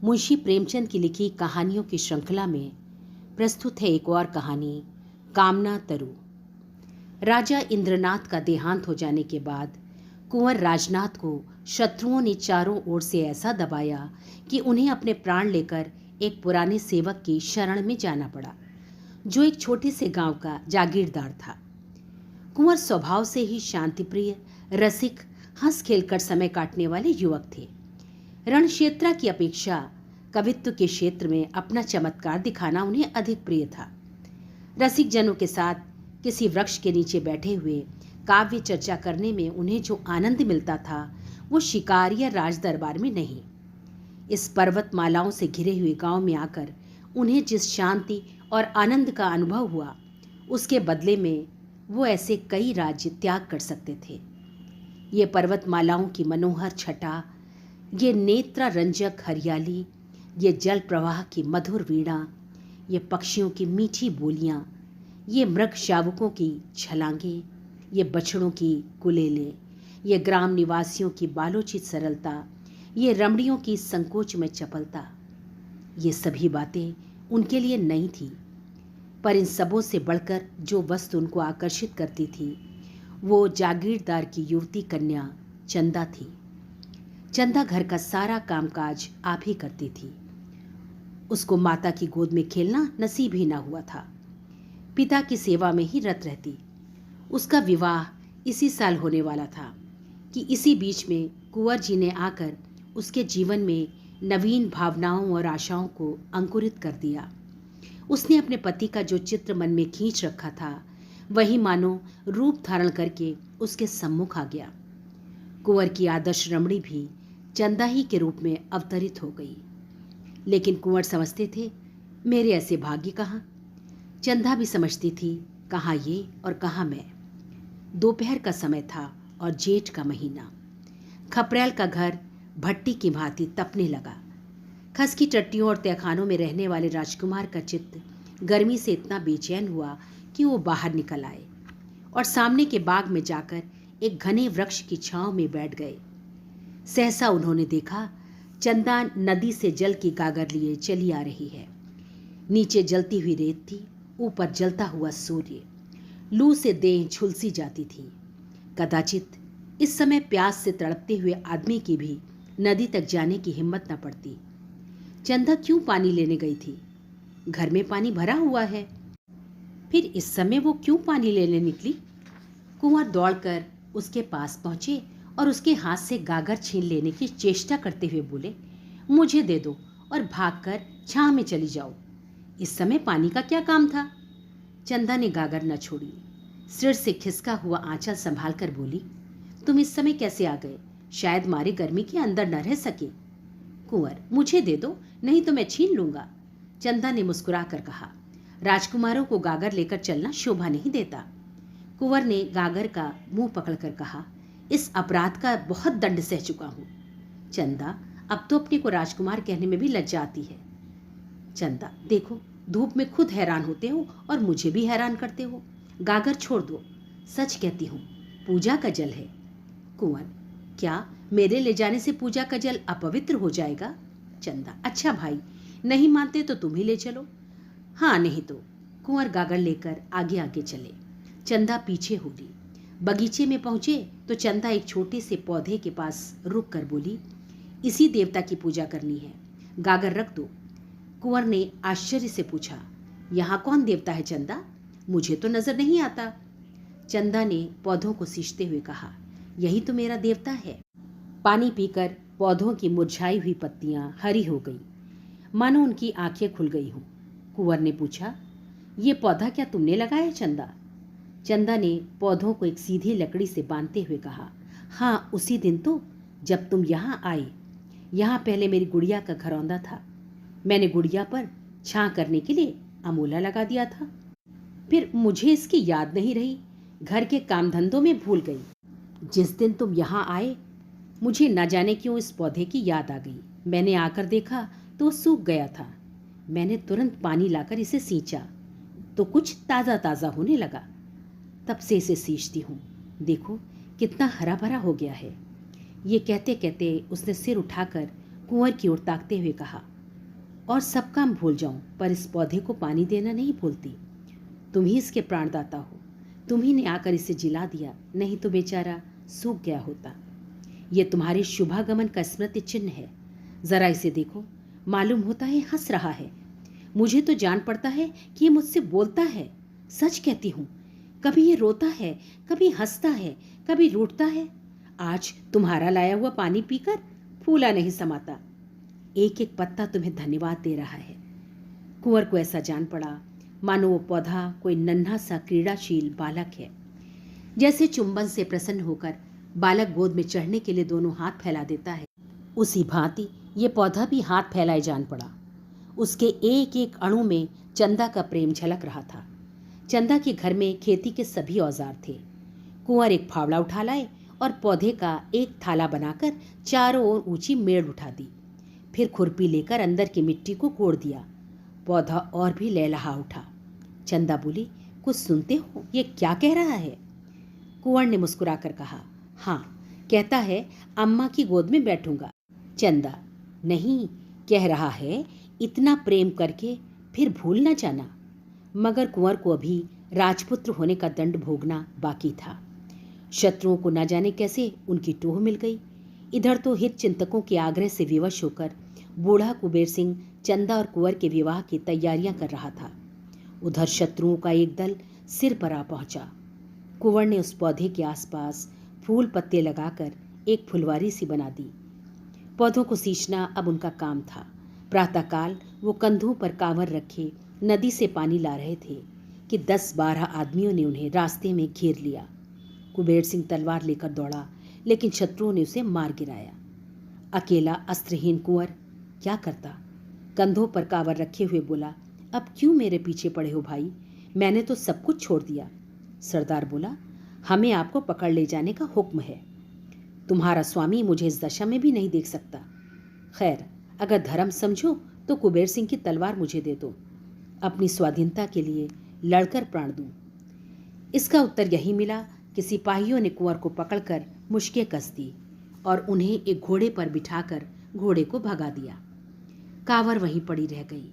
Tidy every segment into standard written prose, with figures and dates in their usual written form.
मुंशी प्रेमचंद की लिखी कहानियों की श्रृंखला में प्रस्तुत है एक और कहानी, कामना तरु। राजा इंद्रनाथ का देहांत हो जाने के बाद कुंवर राजनाथ को शत्रुओं ने चारों ओर से ऐसा दबाया कि उन्हें अपने प्राण लेकर एक पुराने सेवक की शरण में जाना पड़ा, जो एक छोटे से गांव का जागीरदार था। कुंवर स्वभाव से ही शांतिप्रिय, रसिक, हंस खेलकर समय काटने वाले युवक थे। रणक्षेत्र की अपेक्षा कवित्व के क्षेत्र में अपना चमत्कार दिखाना उन्हें अधिक प्रिय था। रसिक जनों के साथ किसी वृक्ष के नीचे बैठे हुए काव्य चर्चा करने में उन्हें जो आनंद मिलता था, वो शिकार या राज दरबार में नहीं। इस पर्वतमालाओं से घिरे हुए गांव में आकर उन्हें जिस शांति और आनंद का अनुभव हुआ, उसके बदले में वो ऐसे कई राज्य त्याग कर सकते थे। ये पर्वतमालाओं की मनोहर छटा, ये नेत्र रंजक हरियाली, ये जल प्रवाह की मधुर वीणा, ये पक्षियों की मीठी बोलियां, ये मृग शावकों की छलांगे, ये बछड़ों की कुलेलें, ये ग्राम निवासियों की बालोचित सरलता, ये रमणियों की संकोच में चपलता, ये सभी बातें उनके लिए नई थी। पर इन सबों से बढ़कर जो वस्तु उनको आकर्षित करती थी, वो जागीरदार की युवती कन्या चंदा थी। चंदा घर का सारा कामकाज आप ही करती थी। उसको माता की गोद में खेलना नसीब ही ना हुआ था। पिता की सेवा में ही रत रहती। उसका विवाह इसी साल होने वाला था कि इसी बीच में कुंवर जी ने आकर उसके जीवन में नवीन भावनाओं और आशाओं को अंकुरित कर दिया। उसने अपने पति का जो चित्र मन में खींच रखा था, वही मानो रूप धारण करके उसके सम्मुख आ गया। कुंवर की आदर्श रमणी भी चंदा ही के रूप में अवतरित हो गई। लेकिन कुंवर समझते थे, मेरे ऐसे भाग्य कहाँ। चंदा भी समझती थी, कहाँ ये और कहाँ मैं। दोपहर का समय था और जेठ का महीना। खपरेल का घर भट्टी की भांति तपने लगा। खस की टट्टियों और तहखानों में रहने वाले राजकुमार का चित्त गर्मी से इतना बेचैन हुआ कि वो बाहर निकल आए और सामने के बाग में जाकर एक घने वृक्ष की छांव में बैठ गए। सहसा उन्होंने देखा, चंदा नदी से जल की गागर लिए चली आ रही है। नीचे जलती हुई रेत थी, ऊपर जलता हुआ सूर्य। लू से देह झुलसी जाती थी। कदाचित इस समय प्यास से तड़पते हुए आदमी की भी नदी तक जाने की हिम्मत न पड़ती। चंदा क्यों पानी लेने गई थी? घर में पानी भरा हुआ है। फिर इस समय वो क्यों पानी लेने निकली? कुंवर दौड़कर उसके पास पहुंचे और उसके हाथ से गागर छीन लेने की चेष्टा करते हुए बोले, मुझे दे दो और भागकर छांव में चली जाओ। इस समय पानी का क्या काम था? चंदा ने गागर न छोड़ी। सिर से खिसका हुआ आंचल संभाल कर बोली, तुम इस समय कैसे आ गए? शायद मारे गर्मी के अंदर न रह सके। कुंवर, मुझे दे दो, नहीं तो मैं छीन लूंगा। चंदा ने मुस्कुरा कर कहा, राजकुमारों को गागर लेकर चलना शोभा नहीं देता। कुंवर ने गागर का मुंह पकड़कर कहा, इस अपराध का बहुत दंड सह चुका हूं। चंदा, अब तो अपने को राजकुमार कहने में भी लज्जा आती है। चंदा, देखो, धूप में खुद हैरान होते हो और मुझे भी हैरान करते हो। गागर छोड़ दो। सच कहती हूं, पूजा का जल है। कुंवर, क्या मेरे ले जाने से पूजा का जल अपवित्र हो जाएगा? चंदा, अच्छा भाई, नहीं मानते तो तुम ही ले चलो। हाँ, नहीं तो। कुंवर गागर लेकर आगे आगे चले। चंदा पीछे हो ली। बगीचे में पहुंचे तो चंदा एक छोटे से पौधे के पास रुक कर बोली, इसी देवता की पूजा करनी है, गागर रख दो। कुंवर ने आश्चर्य से पूछा, यहाँ कौन देवता है चंदा? मुझे तो नजर नहीं आता। चंदा ने पौधों को सींचते हुए कहा, यही तो मेरा देवता है। पानी पीकर पौधों की मुरझाई हुई पत्तियां हरी हो गई, मानो उनकी आंखें खुल गई हों। कुंवर ने पूछा, ये पौधा क्या तुमने लगाया चंदा? चंदा ने पौधों को एक सीधी लकड़ी से बांधते हुए कहा, हाँ, उसी दिन तो जब तुम यहाँ आए। यहाँ पहले मेरी गुड़िया का घरौंदा था। मैंने गुड़िया पर छां करने के लिए अमोला लगा दिया था। फिर मुझे इसकी याद नहीं रही, घर के काम धंधों में भूल गई। जिस दिन तुम यहाँ आए, मुझे न जाने क्यों इस पौधे की याद आ गई। मैंने आकर देखा तो सूख गया था। मैंने तुरंत पानी लाकर इसे सींचा तो कुछ ताज़ा ताज़ा होने लगा। तब से इसे सींचती हूँ। देखो कितना हरा भरा हो गया है। ये कहते कहते उसने सिर उठाकर कुंवर की ओर ताकते हुए कहा, और सब काम भूल जाऊं, पर इस पौधे को पानी देना नहीं भूलती। तुम ही इसके प्राणदाता हो, तुम ही ने आकर इसे जिला दिया, नहीं तो बेचारा सूख गया होता। ये तुम्हारे शुभागमन का स्मृति चिन्ह है। जरा इसे देखो, मालूम होता है हंस रहा है। मुझे तो जान पड़ता है कि ये मुझसे बोलता है। सच कहती हूं, कभी ये रोता है, कभी हंसता है, कभी रूठता है। आज तुम्हारा लाया हुआ पानी पीकर फूला नहीं समाता। एक एक पत्ता तुम्हें धन्यवाद दे रहा है। कुंवर को ऐसा जान पड़ा मानो वो पौधा कोई नन्हा सा क्रीड़ाशील बालक है। जैसे चुंबन से प्रसन्न होकर बालक गोद में चढ़ने के लिए दोनों हाथ फैला देता है, उसी भांति ये पौधा भी हाथ फैलाए जान पड़ा। उसके एक एक अणु में चंदा का प्रेम झलक रहा था। चंदा के घर में खेती के सभी औजार थे। कुंवर एक फावड़ा उठा लाए और पौधे का एक थाला बनाकर चारों ओर ऊंची मेड़ उठा दी। फिर खुरपी लेकर अंदर की मिट्टी को कोड़ दिया। पौधा और भी लहलहा उठा। चंदा बोली, कुछ सुनते हो, ये क्या कह रहा है? कुंवर ने मुस्कुराकर कहा, हाँ, कहता है अम्मा की गोद में बैठूंगा। चंदा, नहीं, कह रहा है इतना प्रेम करके फिर भूल न जाना। मगर कुंवर को अभी राजपुत्र होने का दंड भोगना बाकी था। शत्रुओं को न जाने कैसे उनकी टोह मिल गई। इधर तो हित चिंतकों के आग्रह से विवश होकर बूढ़ा कुबेर सिंह चंदा और कुंवर के विवाह की तैयारियां कर रहा था। उधर शत्रुओं का एक दल सिर पर आ पहुंचा। कुंवर ने उस पौधे के आसपास फूल पत्ते लगाकर एक फुलवारी सी बना दी। पौधों को सींचना अब उनका काम था। प्रातःकाल वो कंधों पर कांवर रखे नदी से पानी ला रहे थे कि 10-12 आदमियों ने उन्हें रास्ते में घेर लिया। कुबेर सिंह तलवार लेकर दौड़ा, लेकिन शत्रुओं ने उसे मार गिराया। अकेला अस्त्रहीन कुंवर क्या करता? कंधों पर कांवर रखे हुए बोला, अब क्यों मेरे पीछे पड़े हो भाई? मैंने तो सब कुछ छोड़ दिया। सरदार बोला, हमें आपको पकड़ ले जाने का हुक्म है। तुम्हारा स्वामी मुझे इस दशा में भी नहीं देख सकता। खैर, अगर धर्म समझो तो कुबेर सिंह की तलवार मुझे दे दो। अपनी स्वाधीनता के लिए लड़कर प्राण दूं। इसका उत्तर यही मिला कि सिपाहियों ने कुंवर को पकड़कर मुश्कें कस दी और उन्हें एक घोड़े पर बिठाकर घोड़े को भगा दिया। कांवर वहीं पड़ी रह गई।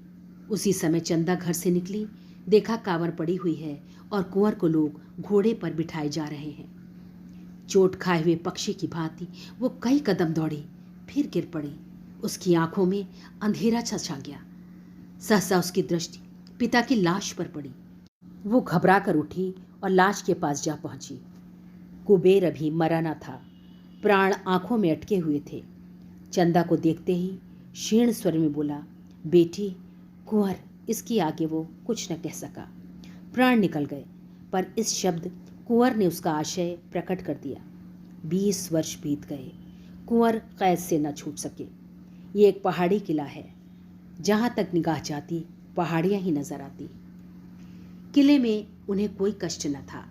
उसी समय चंदा घर से निकली, देखा कांवर पड़ी हुई है और कुंवर को लोग घोड़े पर बिठाए जा रहे हैं। चोट खाए हुए पक्षी की भांति वो कई कदम दौड़ी, फिर गिर पड़ी। उसकी आंखों में अंधेरा छा गया। सहसा उसकी दृष्टि पिता की लाश पर पड़ी। वो घबरा कर उठी और लाश के पास जा पहुंची। कुबेर अभी मरा न था, प्राण आंखों में अटके हुए थे। चंदा को देखते ही क्षीण स्वर में बोला, बेटी। कुंवर, इसकी आगे वो कुछ न कह सका। प्राण निकल गए, पर इस शब्द कुंवर ने उसका आशय प्रकट कर दिया। 20 वर्ष बीत गए, कुंवर कैद से न छूट सके। ये एक पहाड़ी किला है। जहाँ तक निगाह जाती पहाड़ियाँ ही नजर आती। किले में उन्हें कोई कष्ट न था।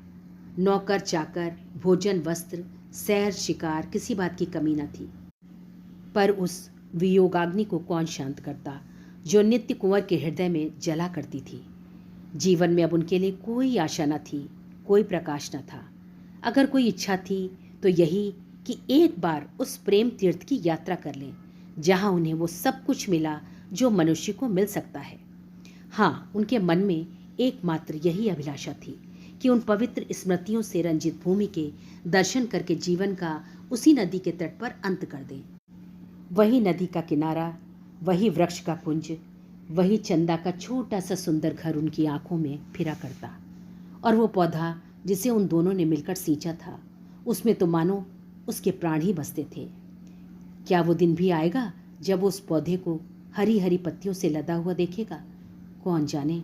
नौकर चाकर, भोजन, वस्त्र, सैर, शिकार, किसी बात की कमी न थी। पर उस वियोगाग्नि को कौन शांत करता जो नित्य कुंवर के हृदय में जला करती थी। जीवन में अब उनके लिए कोई आशा न थी, कोई प्रकाश न था। अगर कोई इच्छा थी तो यही कि एक बार उस प्रेम तीर्थ की यात्रा कर लें, जहाँ उन्हें वो सब कुछ मिला जो मनुष्य को मिल सकता है। हाँ, उनके मन में एकमात्र यही अभिलाषा थी कि उन पवित्र स्मृतियों से रंजित भूमि के दर्शन करके जीवन का उसी नदी के तट पर अंत कर दें। वही नदी का किनारा, वही वृक्ष का कुंज, वही चंदा का छोटा सा सुंदर घर उनकी आंखों में फिरा करता। और वो पौधा जिसे उन दोनों ने मिलकर सींचा था, उसमें तो मानो उसके प्राण ही बसते थे। क्या वो दिन भी आएगा जब वो उस पौधे को हरी हरी पत्तियों से लदा हुआ देखेगा? कौन जाने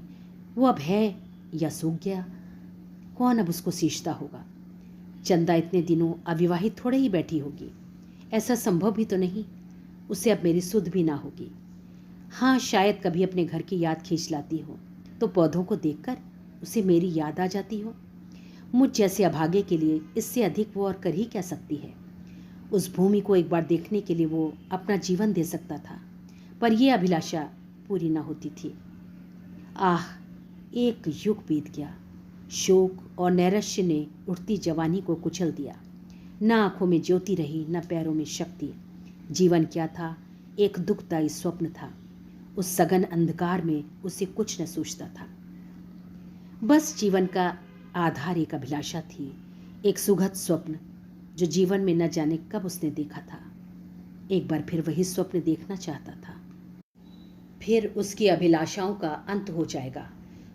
वो अब है या सूख गया। कौन अब उसको सींचता होगा? चंदा इतने दिनों अविवाहित थोड़े ही बैठी होगी। ऐसा संभव भी तो नहीं। उसे अब मेरी सुध भी ना होगी। हाँ, शायद कभी अपने घर की याद खींच लाती हो तो पौधों को देखकर उसे मेरी याद आ जाती हो। मुझ जैसे अभागे के लिए इससे अधिक वो और कर ही क्या सकती है। उस भूमि को एक बार देखने के लिए वो अपना जीवन दे सकता था, पर यह अभिलाषा पूरी ना होती थी। आह, एक युग बीत गया। शोक और नैराश्य ने उठती जवानी को कुचल दिया। न आंखों में ज्योति रही, न पैरों में शक्ति। जीवन क्या था? एक दुखदायी स्वप्न था। उस सघन अंधकार में उसे कुछ न सूझता था। बस जीवन का आधार एक अभिलाषा थी, एक सुखद स्वप्न जो जीवन में न जाने कब उसने देखा था। एक बार फिर वही स्वप्न देखना चाहता था। फिर उसकी अभिलाषाओं का अंत हो जाएगा,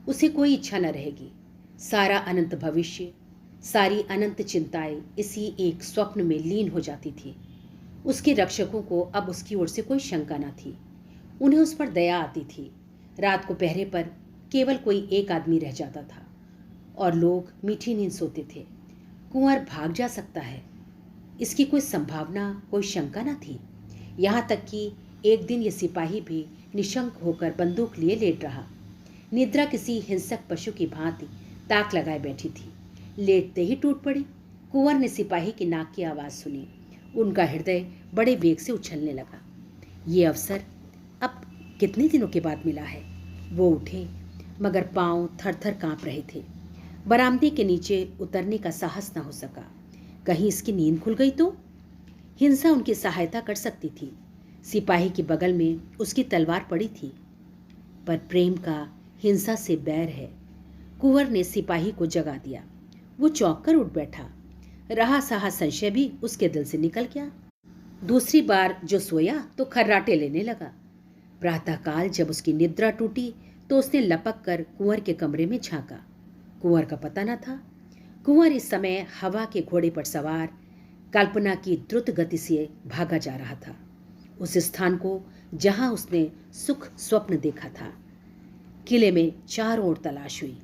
उसे कोई इच्छा न रहेगी। सारा अनंत भविष्य, सारी अनंत चिंताएं इसी एक स्वप्न में लीन हो जाती थी। उसके रक्षकों को अब उसकी ओर से कोई शंका न थी। उन्हें उस पर दया आती थी। रात को पहरे पर केवल कोई एक आदमी रह जाता था और लोग मीठी नींद सोते थे। कुंवर भाग जा सकता है, इसकी कोई संभावना, कोई शंका न थी। यहाँ तक कि एक दिन ये सिपाही भी निशंक होकर बंदूक लिए लेट रहा। निद्रा किसी हिंसक पशु की भांति ताक लगाए बैठी थी। लेटते ही टूट पड़ी। कुंवर ने सिपाही की नाक की आवाज़ सुनी। उनका हृदय बड़े वेग से उछलने लगा। ये अवसर अब कितने दिनों के बाद मिला है। वो उठे, मगर पांव थर थर कांप रहे थे। बरामदे के नीचे उतरने का साहस न हो सका। कहीं इसकी नींद खुल गई तो? हिंसा उनकी सहायता कर सकती थी। सिपाही के बगल में उसकी तलवार पड़ी थी, पर प्रेम का हिंसा से बैर है। कुंवर ने सिपाही को जगा दिया। वो चौंक कर उठ बैठा। रहा सहा संशय भी उसके दिल से निकल गया। दूसरी बार जो सोया तो खर्राटे लेने लगा। प्रातःकाल जब उसकी निद्रा टूटी तो उसने लपक कर कुंवर के कमरे में झांका। कुंवर का पता न था। कुंवर इस समय हवा के घोड़े पर सवार कल्पना की द्रुत गति से भागा जा रहा था, उस स्थान को जहां उसने सुख स्वप्न देखा था। किले में चारों ओर तलाश हुई।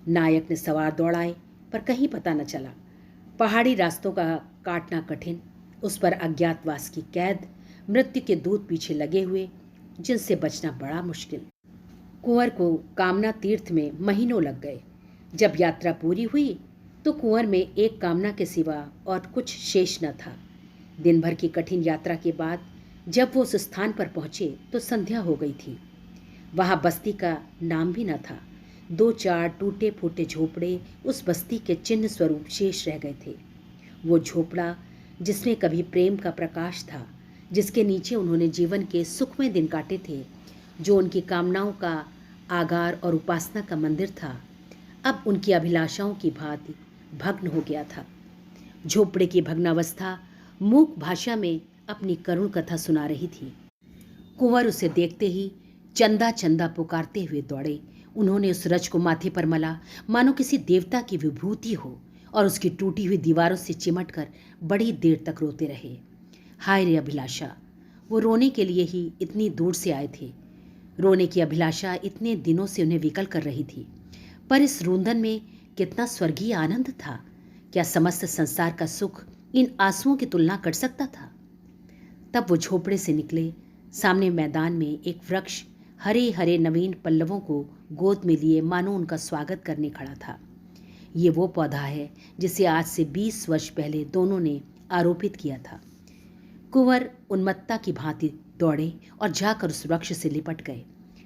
नायक ने सवार दौड़ाए, पर कहीं पता न चला। पहाड़ी रास्तों का काटना कठिन, उस पर अज्ञातवास की कैद, मृत्यु के दूत पीछे लगे हुए, जिनसे बचना बड़ा मुश्किल। कुंवर को कामना तीर्थ में महीनों लग गए। जब यात्रा पूरी हुई तो कुंवर में एक कामना के सिवा और कुछ शेष न था। दिन भर की कठिन यात्रा के बाद जब वो उस स्थान पर पहुंचे तो संध्या हो गई थी। वहां बस्ती का नाम भी न था। 2-4 टूटे फूटे झोपड़े उस बस्ती के चिन्ह स्वरूप शेष रह गए थे। वो झोपड़ा जिसमें कभी प्रेम का प्रकाश था, जिसके नीचे उन्होंने जीवन के सुखमय दिन काटे थे, जो उनकी कामनाओं का आगार और उपासना का मंदिर था, अब उनकी अभिलाषाओं की भांति भग्न हो गया था। झोपड़े की भग्नावस्था मूक भाषा में अपनी करुण कथा सुना रही थी। कुंवर उसे देखते ही चंदा चंदा पुकारते हुए दौड़े। उन्होंने उस रज को माथे पर मला, मानो किसी देवता की विभूति हो, और उसकी टूटी हुई दीवारों से चिमट कर बड़ी देर तक रोते रहे। हाय रे अभिलाषा! वो रोने के लिए ही इतनी दूर से आए थे। रोने की अभिलाषा इतने दिनों से उन्हें विकल कर रही थी, पर इस रुंदन में कितना स्वर्गीय आनंद था। क्या समस्त संसार का सुख इन आंसुओं की तुलना कर सकता था? तब वो झोपड़े से निकले। सामने मैदान में एक वृक्ष हरे हरे नवीन पल्लवों को गोद में लिए मानो उनका स्वागत करने खड़ा था। ये वो पौधा है जिसे आज से 20 वर्ष पहले दोनों ने आरोपित किया था। कुंवर उन्मत्ता की भांति दौड़े और जाकर उस वृक्ष से लिपट गए,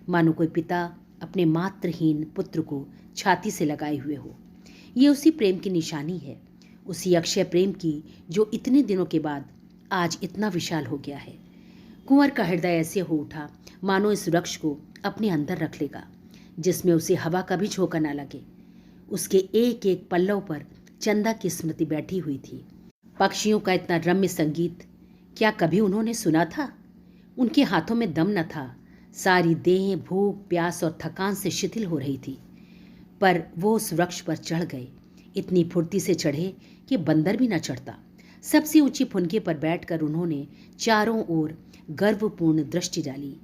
मानो कोई पिता अपने मात्रहीन पुत्र को छाती से लगाए हुए हो। ये उसी प्रेम की निशानी है, उसी अक्षय प्रेम की जो इतने दिनों के बाद आज इतना विशाल हो गया है। कुंवर का हृदय ऐसे हो उठा मानो इस वृक्ष को अपने अंदर रख लेगा, जिसमें उसे हवा का भी झोंका न लगे। उसके एक एक पल्लव पर चंदा की स्मृति बैठी हुई थी। पक्षियों का इतना रम्य संगीत क्या कभी उन्होंने सुना था? उनके हाथों में दम न था। सारी देह भूख प्यास और थकान से शिथिल हो रही थी, पर वो उस वृक्ष पर चढ़ गए। इतनी फुर्ती से चढ़े कि बंदर भी न चढ़ता। सबसे ऊंची फुनके पर बैठकर उन्होंने चारों ओर गर्वपूर्ण दृष्टि डाली।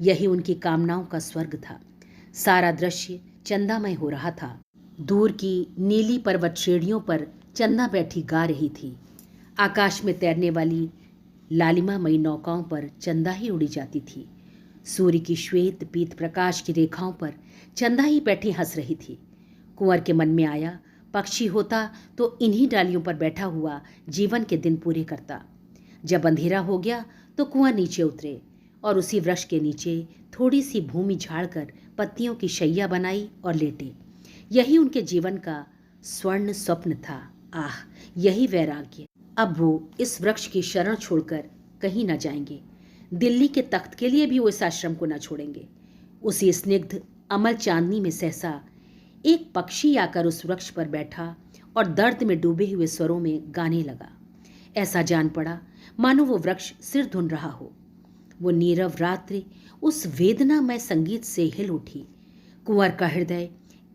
यही उनकी कामनाओं का स्वर्ग था। सारा दृश्य चंदामय हो रहा था। दूर की नीली पर्वत श्रेणियों पर चंदा बैठी गा रही थी। आकाश में तैरने वाली लालिमामयी नौकाओं पर चंदा ही उड़ी जाती थी। सूर्य की श्वेत पीत प्रकाश की रेखाओं पर चंदा ही बैठी हंस रही थी। कुंवर के मन में आया, पक्षी होता तो इन्हीं डालियों पर बैठा हुआ जीवन के दिन पूरे करता। जब अंधेरा हो गया तो कुंवर नीचे उतरे और उसी वृक्ष के नीचे थोड़ी सी भूमि झाड़कर पत्तियों की शैया बनाई और लेटे। यही उनके जीवन का स्वर्ण स्वप्न था। आह, यही वैराग्य! अब वो इस वृक्ष की शरण छोड़कर कहीं न जाएंगे। दिल्ली के तख्त के लिए भी वो इस आश्रम को न छोड़ेंगे। उसी स्निग्ध अमल चांदनी में सहसा एक पक्षी आकर उस वृक्ष पर बैठा और दर्द में डूबे हुए स्वरों में गाने लगा। ऐसा जान पड़ा मानो वो वृक्ष सिर धुन रहा हो। वो नीरव रात्रि उस वेदनामय संगीत से हिल उठी। कुंवर का हृदय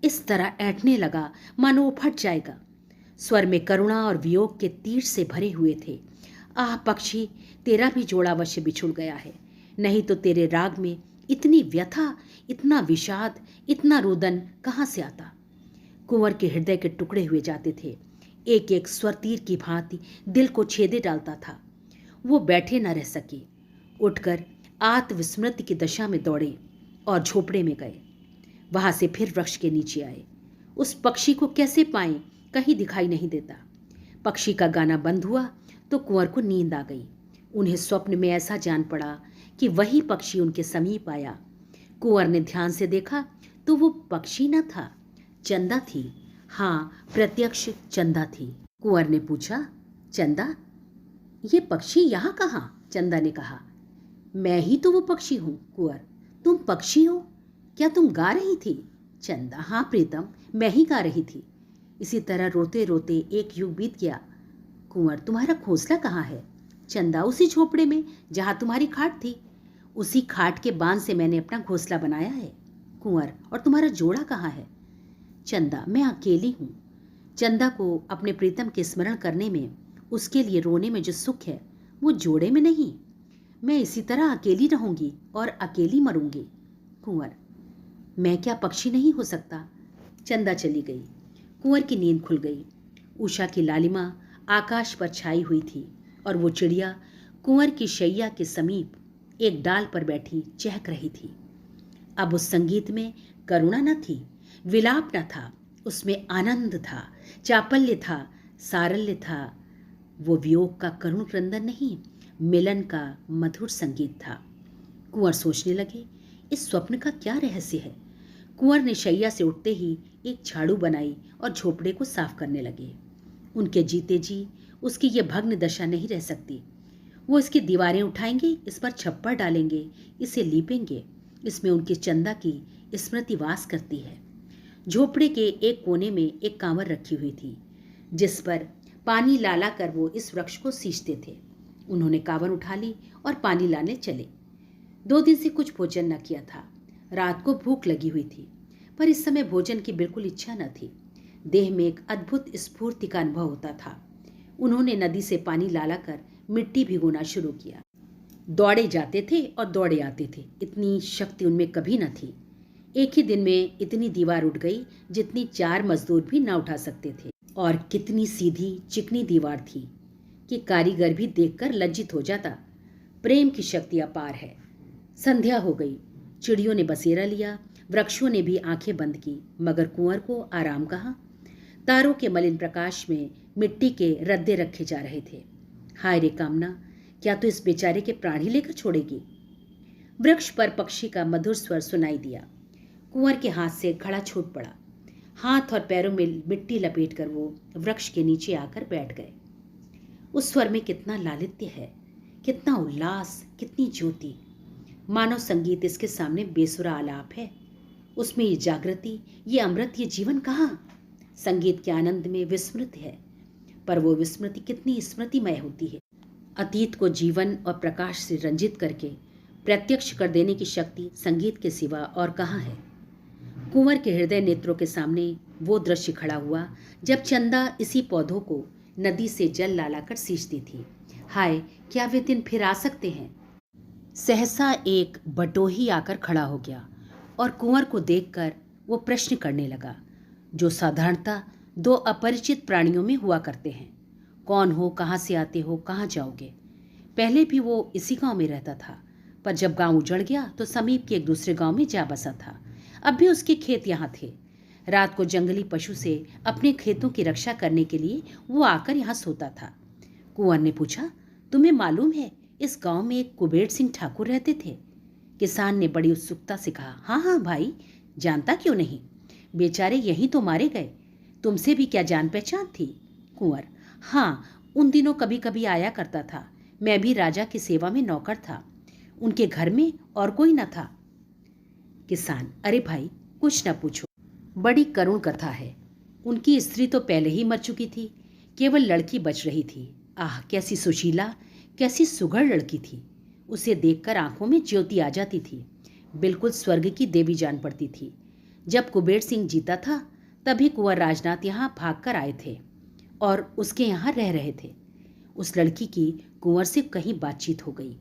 इस तरह ऐंठने लगा मानो वो फट जाएगा। स्वर में करुणा और वियोग के तीर से भरे हुए थे। आह पक्षी, तेरा भी जोड़ा अवश्य बिछुड़ गया है, नहीं तो तेरे राग में इतनी व्यथा, इतना विषाद, इतना रुदन कहाँ से आता। कुंवर के हृदय के टुकड़े हुए जाते थे। एक एक स्वर तीर की भांति दिल को छेदे डालता था। वो बैठे न रह सके, उठकर आत्मविस्मृति की दशा में दौड़े और झोपड़े में गए। वहां से फिर वृक्ष के नीचे आए। उस पक्षी को कैसे पाएं, कहीं दिखाई नहीं देता। पक्षी का गाना बंद हुआ तो कुंवर को नींद आ गई। उन्हें स्वप्न में ऐसा जान पड़ा कि वही पक्षी उनके समीप आया। कुंवर ने ध्यान से देखा तो वो पक्षी न था, चंदा थी। हाँ, प्रत्यक्ष चंदा थी। कुंवर ने पूछा, चंदा, ये पक्षी यहाँ कहाँ? चंदा ने कहा, मैं ही तो वो पक्षी हूँ। कुंवर, तुम पक्षी हो? क्या तुम गा रही थी? चंदा, हाँ प्रीतम, मैं ही गा रही थी। इसी तरह रोते रोते एक युग बीत गया। कुंवर, तुम्हारा घोंसला कहाँ है? चंदा, उसी झोपड़े में जहाँ तुम्हारी खाट थी। उसी खाट के बांध से मैंने अपना घोंसला बनाया है। कुंवर, और तुम्हारा जोड़ा कहाँ है? चंदा, मैं अकेली हूँ। चंदा को अपने प्रीतम के स्मरण करने में, उसके लिए रोने में जो सुख है वो जोड़े में नहीं। मैं इसी तरह अकेली रहूंगी और अकेली मरूंगी। कुंवर, मैं क्या पक्षी नहीं हो सकता? चंदा चली गई। कुंवर की नींद खुल गई। उषा की लालिमा आकाश पर छाई हुई थी और वो चिड़िया कुंवर की शैया के समीप एक डाल पर बैठी चहक रही थी। अब उस संगीत में करुणा न थी, विलाप न था, उसमें आनंद था, चापल्य था, सारल्य था। वो वियोग का करुण क्रंदन नहीं, मिलन का मधुर संगीत था। कुंवर सोचने लगे, इस स्वप्न का क्या रहस्य है। कुंवर ने शैया से उठते ही एक झाड़ू बनाई और झोपड़े को साफ करने लगे। उनके जीते जी उसकी ये भग्न दशा नहीं रह सकती। वो इसकी दीवारें उठाएंगे, इस पर छप्पर डालेंगे, इसे लीपेंगे। इसमें उनकी चंदा की स्मृति वास करती है। झोपड़े के एक कोने में एक कांवर रखी हुई थी, जिस पर पानी ला कर वो इस वृक्ष को सींचते थे। उन्होंने कांवर उठा ली और पानी लाने चले। 2 दिन से कुछ भोजन न किया था। रात को भूख लगी हुई थी, पर इस समय भोजन की बिल्कुल इच्छा न थी। देह में एक अद्भुत स्फूर्ति का अनुभव होता था। उन्होंने नदी से पानी ला कर मिट्टी भिगोना शुरू किया। दौड़े जाते थे और दौड़े आते थे, इतनी शक्ति उनमें कभी न थी। एक ही दिन में इतनी दीवार उठ गई जितनी 4 मजदूर भी न उठा सकते थे। और कितनी सीधी चिकनी दीवार थी कि कारीगर भी देखकर लज्जित हो जाता। प्रेम की शक्ति अपार है। संध्या हो गई। चिड़ियों ने बसेरा लिया, वृक्षों ने भी आंखें बंद की, मगर कुंवर को आराम कहाँ। तारों के मलिन प्रकाश में मिट्टी के रद्दे रखे जा रहे थे। हाय रे कामना, क्या तो इस बेचारे के प्राण ही लेकर छोड़ेगी। वृक्ष पर पक्षी का मधुर स्वर सुनाई दिया। कुंवर के हाथ से घड़ा छूट पड़ा। हाथ और पैरों में मिट्टी लपेटकर वो वृक्ष के नीचे आकर बैठ गए। उस स्वर में कितना लालित्य है, कितना उल्लास, कितनी ज्योति। मानव संगीत इसके सामने बेसुरा आलाप है। उसमें ये जागृति, ये अमृत, ये जीवन कहाँ। संगीत के आनंद में विस्मृति है, पर वो विस्मृति कितनी स्मृतिमय होती है। अतीत को जीवन और प्रकाश से रंजित करके प्रत्यक्ष कर देने की शक्ति संगीत के सिवा और कहाँ है। कुंवर के हृदय नेत्रों के सामने वो दृश्य खड़ा हुआ जब चंदा इसी पौधों को नदी से जल लाकर सींचती थी। हाय, क्या वे दिन फिर आ सकते हैं। सहसा एक बटोही आकर खड़ा हो गया और कुंवर को देखकर वो प्रश्न करने लगा, जो साधारणतः 2 अपरिचित प्राणियों में हुआ करते हैं। कौन हो, कहाँ से आते हो, कहाँ जाओगे। पहले भी वो इसी गांव में रहता था, पर जब गांव उजड़ गया तो समीप के एक दूसरे गांव में जा बसा था। अब भी उसके खेत यहाँ थे। रात को जंगली पशु से अपने खेतों की रक्षा करने के लिए वो आकर यहाँ सोता था। कुंवर ने पूछा, तुम्हें मालूम है इस गांव में एक कुबेर सिंह ठाकुर रहते थे। किसान ने बड़ी उत्सुकता से कहा, हाँ हाँ भाई, जानता क्यों नहीं। बेचारे यहीं तो मारे गए। तुमसे भी क्या जान पहचान थी। कुंवर, हाँ, उन दिनों कभी कभी आया करता था। मैं भी राजा की सेवा में नौकर था। उनके घर में और कोई न था। किसान: अरे भाई, कुछ न पूछो, बड़ी करुण कथा है। उनकी स्त्री तो पहले ही मर चुकी थी, केवल लड़की बच रही थी। आह, कैसी सुशीला, कैसी सुघड़ लड़की थी। उसे देखकर आंखों में ज्योति आ जाती थी, बिल्कुल स्वर्ग की देवी जान पड़ती थी। जब कुबेर सिंह जीता था तभी कुंवर राजनाथ यहाँ भागकर आए थे और उसके यहाँ रह रहे थे। उस लड़की की कुंवर से कहीं बातचीत हो गई।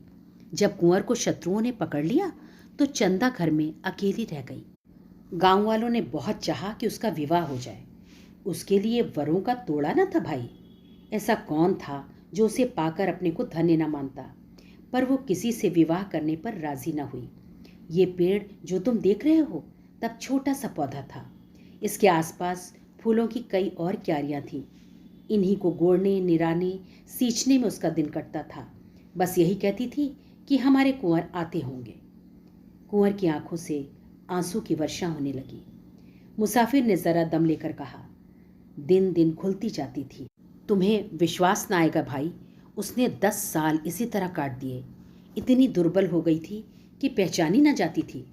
जब कुंवर को शत्रुओं ने पकड़ लिया तो चंदा घर में अकेली रह गई। गांव वालों ने बहुत चाहा कि उसका विवाह हो जाए। उसके लिए वरों का तोड़ा न था भाई। ऐसा कौन था जो उसे पाकर अपने को धन्य न मानता, पर वो किसी से विवाह करने पर राजी न हुई। ये पेड़ जो तुम देख रहे हो तब छोटा सा पौधा था। इसके आसपास फूलों की कई और क्यारियां थीं। इन्हीं को गोड़ने, निराने, सींचने में उसका दिन कटता था। बस यही कहती थी कि हमारे कुंवर आते होंगे। कुंवर की आंखों से आंसू की वर्षा होने लगी। मुसाफिर ने जरा दम लेकर कहा, दिन दिन खुलती जाती थी। तुम्हें विश्वास ना आएगा भाई, उसने 10 साल इसी तरह काट दिए। इतनी दुर्बल हो गई थी कि पहचानी न जाती थी,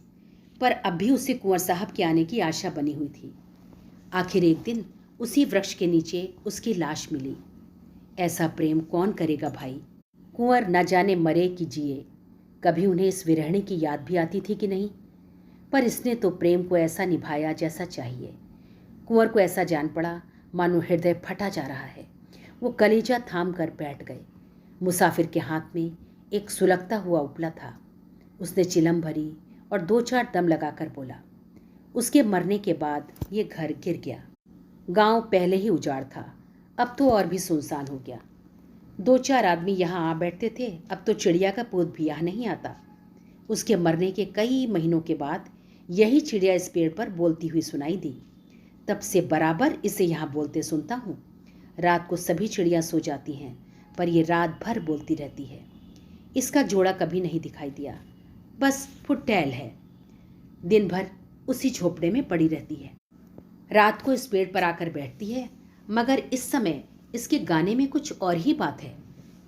पर अब भी उसे कुंवर साहब के आने की आशा बनी हुई थी। आखिर एक दिन उसी वृक्ष के नीचे उसकी लाश मिली। ऐसा प्रेम कौन करेगा भाई। कुंवर न जाने मरे कि जिए। कभी उन्हें इस विरहणी की याद भी आती थी कि नहीं, पर इसने तो प्रेम को ऐसा निभाया जैसा चाहिए। कुंवर को ऐसा जान पड़ा मानो हृदय फटा जा रहा है। वो कलेजा थाम कर बैठ गए। मुसाफिर के हाथ में एक सुलगता हुआ उपला था। उसने चिलम भरी और 2-4 दम लगाकर बोला। उसके मरने के बाद ये घर गिर गया। गांव पहले ही उजाड़ था, अब तो और भी सुनसान हो गया। 2-4 आदमी यहाँ आ बैठते थे, अब तो चिड़िया का पूत भी यहाँ नहीं आता। उसके मरने के कई महीनों के बाद यही चिड़िया इस पेड़ पर बोलती हुई सुनाई दी। तब से बराबर इसे यहाँ बोलते सुनता हूँ। रात को सभी चिड़िया सो जाती हैं, पर ये रात भर बोलती रहती है। इसका जोड़ा कभी नहीं दिखाई दिया, बस फुटैल है। दिन भर उसी झोपड़े में पड़ी रहती है। रात को इस पेड़ पर आकर बैठती है, मगर इस समय इसके गाने में कुछ और ही बात है।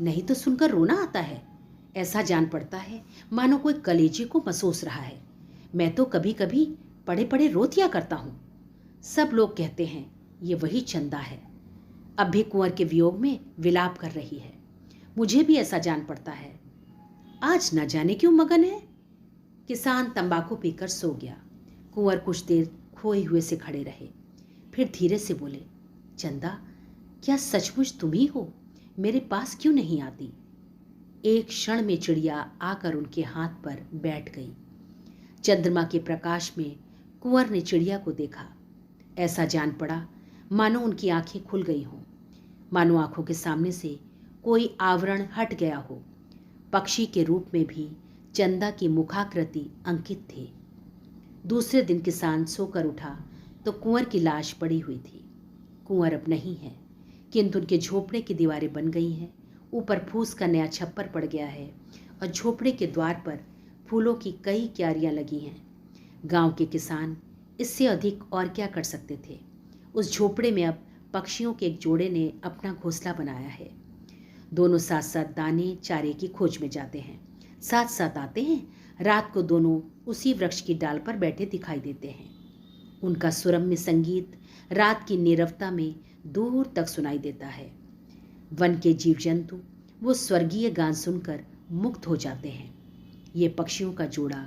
नहीं तो सुनकर रोना आता है। ऐसा जान पड़ता है मानो कोई कलेजे को मसोस रहा है। मैं तो कभी कभी पड़े पड़े रो दिया करता हूँ। सब लोग कहते हैं ये वही चंदा है, अब भी कुंवर के वियोग में विलाप कर रही है। मुझे भी ऐसा जान पड़ता है। आज न जाने क्यों मगन है। किसान तंबाकू पीकर सो गया। कुंवर कुछ देर खोए हुए से खड़े रहे, फिर धीरे से बोले, चंदा, क्या सचमुच तुम ही हो? मेरे पास क्यों नहीं आती? एक क्षण में चिड़िया आकर उनके हाथ पर बैठ गई। चंद्रमा के प्रकाश में कुंवर ने चिड़िया को देखा। ऐसा जान पड़ा मानो उनकी आंखें खुल गई हों, मानो आंखों के सामने से कोई आवरण हट गया हो। पक्षी के रूप में भी चंदा की मुखाकृति अंकित थी। दूसरे दिन किसान सोकर उठा तो कुंवर की लाश पड़ी हुई थी। कुंवर अब नहीं है, किंतु उनके झोपड़े की दीवारें बन गई हैं। ऊपर फूस का नया छप्पर पड़ गया है और झोपड़े के द्वार पर फूलों की कई क्यारियां लगी हैं। गांव के किसान इससे अधिक और क्या कर सकते थे। उस झोपड़े में अब पक्षियों के एक जोड़े ने अपना घोंसला बनाया है। दोनों साथ साथ दाने चारे की खोज में जाते हैं, साथ साथ आते हैं। रात को दोनों उसी वृक्ष की डाल पर बैठे दिखाई देते हैं। उनका सुरम्य संगीत रात की नीरवता में दूर तक सुनाई देता है। वन के जीव जंतु वो स्वर्गीय गान सुनकर मुक्त हो जाते हैं। ये पक्षियों का जोड़ा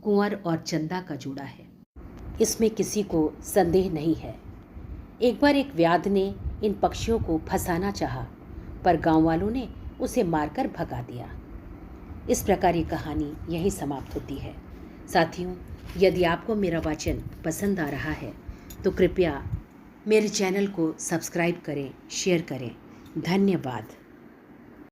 कुंवर और चंदा का जोड़ा है, इसमें किसी को संदेह नहीं है। एक बार एक व्याध ने इन पक्षियों को फंसाना चाहा, पर गांव वालों ने उसे मारकर भगा दिया। इस प्रकार ये कहानी यहीं समाप्त होती है। साथियों, यदि आपको मेरा वाचन पसंद आ रहा है तो कृपया मेरे चैनल को सब्सक्राइब करें, शेयर करें। धन्यवाद।